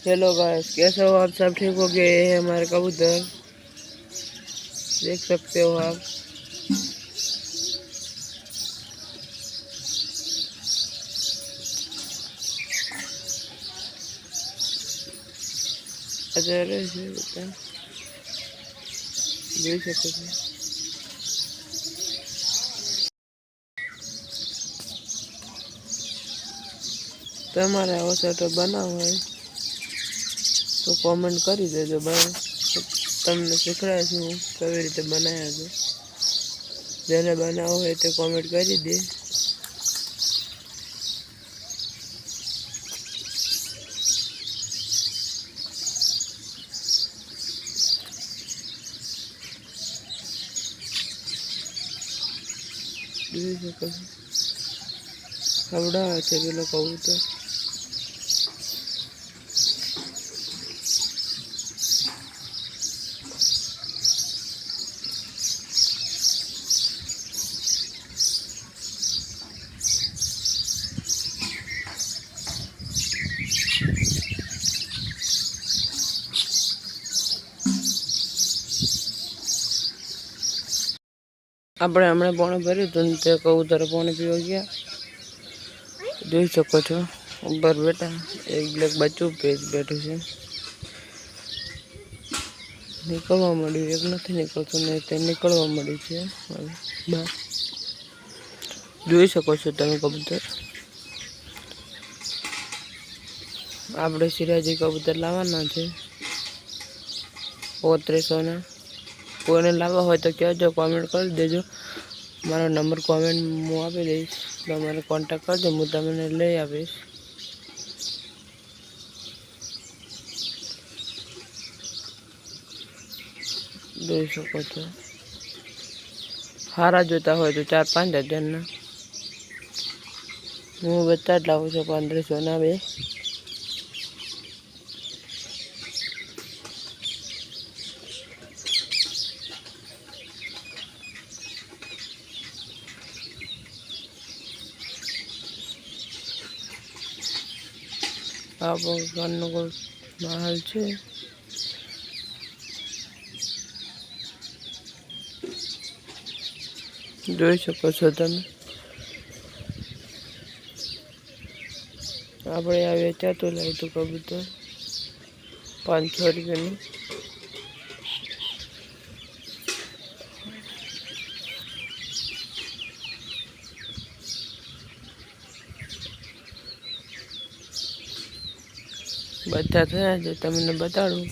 Hello guys, कैसे हो आप? सब ठीक हो गए? ये है हमारे कबूतर, देख सकते हो आप। अच्छा જોઈ શકો છો તમારે આવો સેટઅપ બનાવવો હોય તો કોમેન્ટ કરી દેજો ભાઈ, તમને શીખડાવીશું હું કેવી રીતે બનાવ્યા છે. જેને બનાવવો હોય તે કોમેન્ટ કરી દે. જોઈ શકો છો ખવડાવે છે પેલો કબૂતર. આપણે હમણાં પાણી ભર્યું હતું ને તે કબૂતર પાણી પીવા ગયા. જોઈ શકો છો ઉપર બેઠા એક બ્લેક બચ્ચું બેઠું છે. નીકળવા મળ્યું, એક નથી નીકળતું ને તે નીકળવા મળ્યું છે બહાર. જોઈ શકો છો તમે કબૂતર. આપણે સિરાજી કબૂતર લાવવાના છે 3500 કોઈને લાવવા હોય તો કહેજો, કોમેન્ટ કરી દેજો. મારો નંબર કોમેન્ટ હું આપી દઈશ, તમારે કોન્ટેક્ટ કરજો, હું તમને લઈ આવીશ. જોઈ શકો છો સારા જોતા હોય તો 4-5 હજારના હું બચ્ચા જ લાવું છું 1500 બે. આપણો ઘરનો કોઈ માહોલ છે. જોઈ શકો છો તમે. આપણે આ વેચાતું લાવ્યું હતું કબૂતર 500 રૂપિયાનું. બચ્ચા થયા છે તમને બતાડું.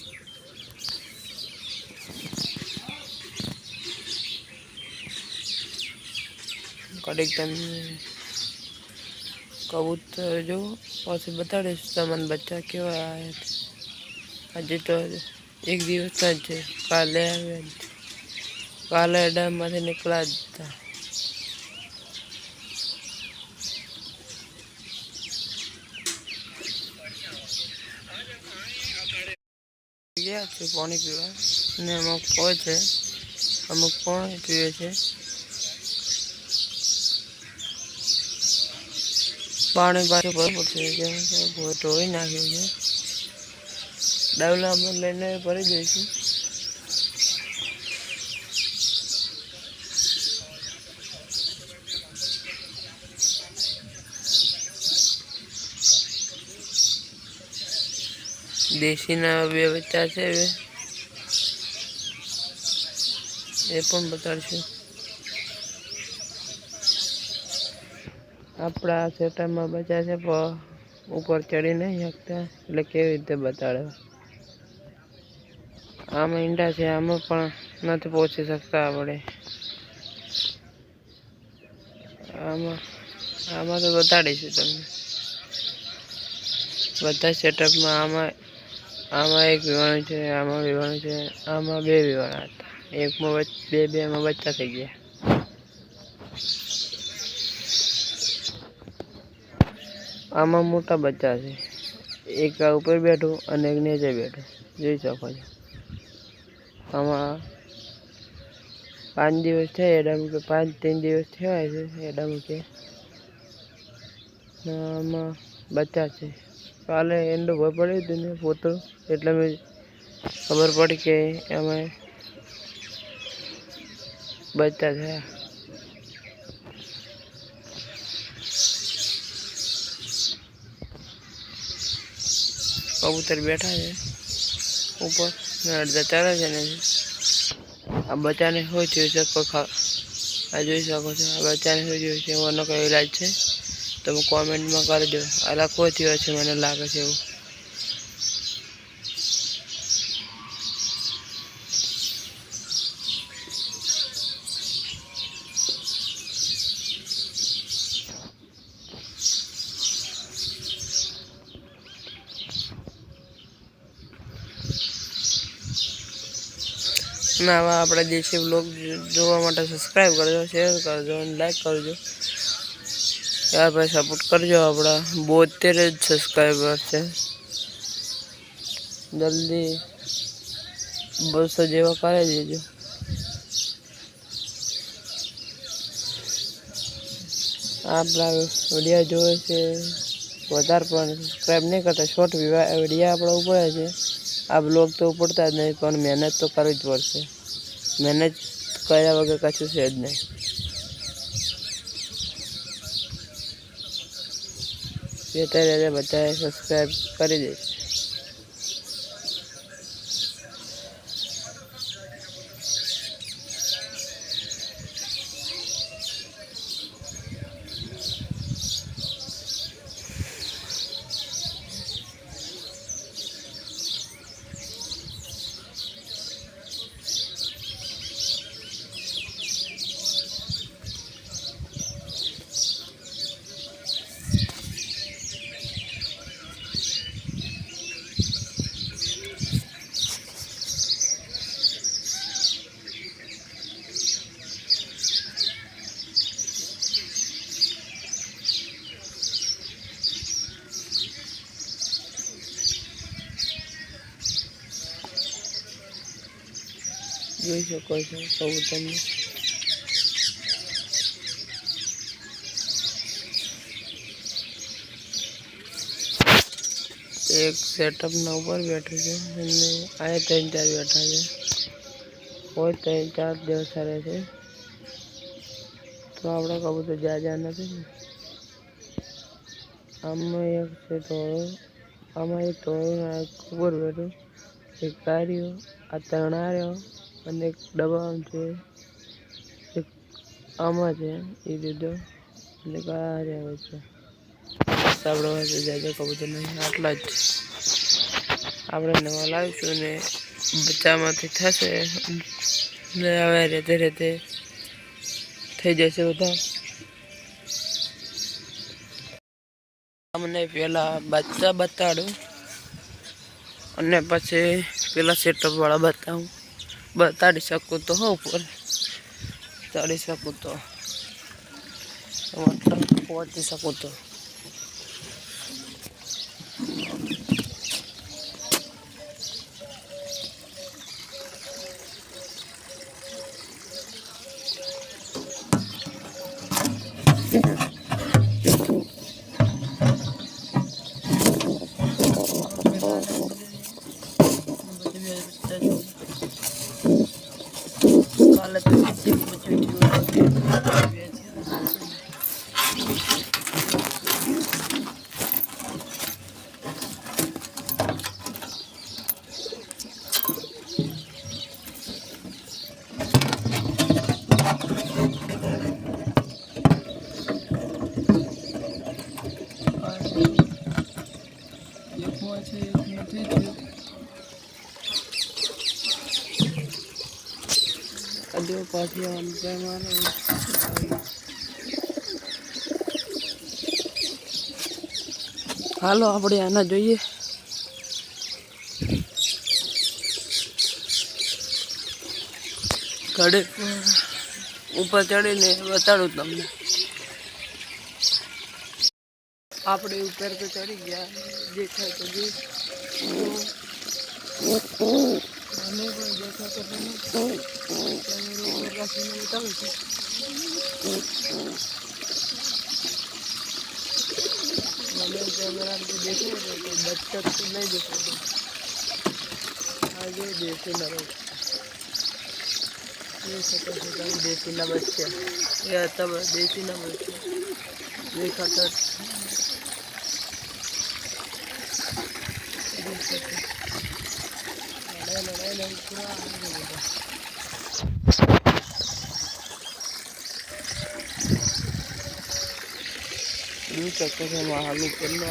કડીક તમને કબૂતર જો પછી બતાડીશ તમને બચ્ચા કેવા આવ્યા. હજી તો એક દિવસ જ છે, કાલે આવ્યા. કાલે ડેમમાંથી નીકળ્યા જ હતા. ગયા છે પાણી પીવા ને અમુક હોય છે, અમુક પાણી પીવે છે. પાણી પાછું ભરવું પડશે, ધોઈ નાખ્યું છે. ડવલામાં લઈને ભરી દઈશું. દેશીના 2 બચ્ચા છે એ પણ બતાડશું. આપણા સેટરમાં બચ્ચા છે પણ ઉપર ચડી નહીં શકતા, એટલે કેવી રીતે બતાડવા. આમાં ઈંડા છે, આમાં પણ નથી પહોંચી શકતા આપણે. આમાં તો બતાડીશું તમને બધા સેટઅપમાં. આમાં એક વિવાણું છે, આમાં વિવાણું છે, આમાં 2 વિવાણા હતા. એકમાં 2 બચ્ચા થઈ ગયા. આમાં મોટા બચ્ચા છે, એક આ ઉપર બેઠું અને એક નીચે બેઠું. જોઈ શકો છો. આમાં 5 દિવસ થયા એડામ કે 3 દિવસ થયા છે એડામ કે. આમાં બચ્ચા છે. કાલે એંડો ભય પડ્યું હતું ને પોતળું એટલે મેં ખબર પડી કે એમાં બચ્ચા થયા. કબૂતર બેઠા છે ઉપર ને અડધા ચાલે છે ને આ બચ્ચાને શું થયું છે આ જોઈ શકો છો. આ બચ્ચાને શું થયું છે એનો કયો ઈલાજ છે તમે કોમેન્ટમાં કરજો. અલગ કોઈ થયો છે મને લાગે છે એવું. અને આવા આપણા દેશી બ્લોગ જોવા માટે સબસ્ક્રાઈબ કરજો, શેર કરજો અને લાઈક કરજો. યાર ભાઈ સપોર્ટ કરજો. આપણા 72 જ સબસ્ક્રાઈબર છે. જલ્દી 200 જેવા કરી દેજો. આપણા વિડીયો જોવે છે વધારે પણ સબસ્ક્રાઈબ નહીં કરતા. શોર્ટ વિડીયો આપણા ઉપડે છે. આ બ્લોગ તો ઉપડતા જ નહીં પણ મહેનત તો કરવી જ પડશે. મહેનત કર્યા વગર કશું છે જ નહીં. અત્યારે બધાએ સબસ્ક્રાઈબ કરી દે. જોઈ શકો છો કબૂતરને. એક સેટઅપના ઉપર બેઠું છે અને આ 3-4 બેઠા છે. કોઈ 3-4 દિવસ રહે છે તો આપણા કબૂતર જા નથી ને. આમાં એક છે ટોળો, આમાં એક ટોળો ઉપર બેઠું, એક કાર્યો, આ તણાર્યો અને એક ડબ્બા છે, એક આમાં છે એ દીધો અને કાર્યા છે. આપણો જાજા કબૂતર નહીં, આટલા જ આપણે નવા લાવીશું ને બચ્ચામાંથી થશે ને હવે રેતે રેતે થઈ જશે બધા. અમને પેલા બચ્ચા બતાડું અને પછી પેલા સેટઅપ વાળા બતાડી શકું તો ઉપર ચડી શકું તો પહોંચી શકું તો. કાલે તો અડ્યો પાછી આમ મારે હાલો આપણે આના જોઈએ. ઘડે ઉપર ચડીને બતાડું તમને. આપણે ઉપર તો ચડી ગયા, દેખાય તો જે મને પણ દેખાતો કેમેરો રાખીને બતાવું છું. हमें कैमरा को देखे तो बच्चा तो नहीं दिखा आगे देसी ना ये छोटा छोटा देसी ना बच्चा या तब देसी ना बच्चा देखा तो लड़ाई पूरा चक्कर से महालू करना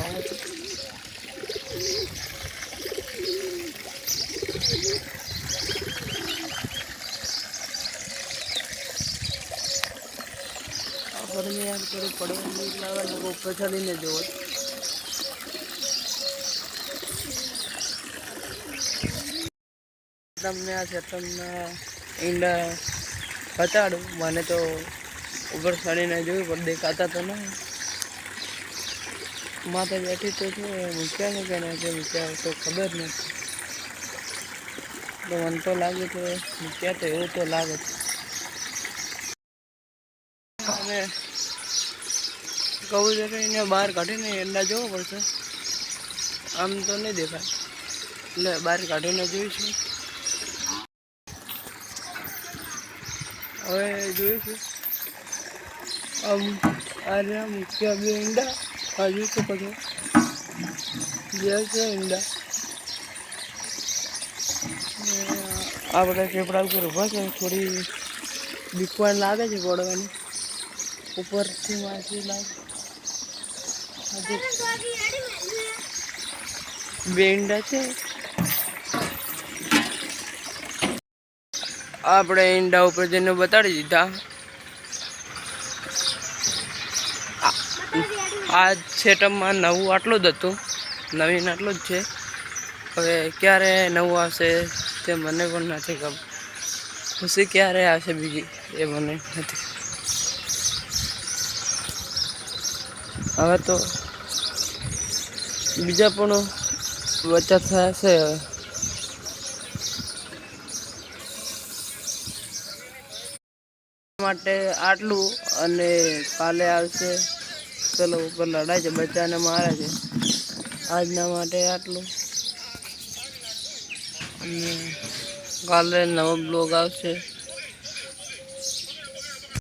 गर्मी यार थोड़ी पड़े लोग पछाड़ी ने जो तमने आ तमने ईंडा बताड़ू मैंने तो ऊपर चढ़ी ने जो पर देखाता तो ना माता बैठी तो मूक्या है क्या नहीं मूक्या तो खबर नहीं तो मन तो लगे तो मूक्या तो एवं तो लगे कहूँ जरा इन्हें बाहर काढ़ी ने एंडा जो पड़े आम तो नहीं देखा એટલે બહાર કાઢીને જોઈશું હવે જોઈશું આમ આ રહ્યા મુખ્ય બે ઈંડા હજુ તો પછી જે છે ઈંડા આ બધા ચેપડા ઉપર ઊભા છે થોડી બીકવાન લાગે છે પડવાની ઉપરથી માછી લાગે બે ઈંડા છે આપણે ઈંડા ઉપર જઈને બતાડી દીધા આ સેટઅપમાં નવું આટલું જ હતું નવીન આટલું જ છે હવે ક્યારે નવું આવશે તે મને પણ નથી ખબર ખુશી ક્યારે આવશે બીજી એ મને નથી હવે તો બીજા પણ બચત થશે માટે આટલું અને કાલે આવશે ચલો ઉપર લડાય છે બચ્ચાને મારે છે આજના માટે આટલું અને કાલે નવો બ્લોગ આવશે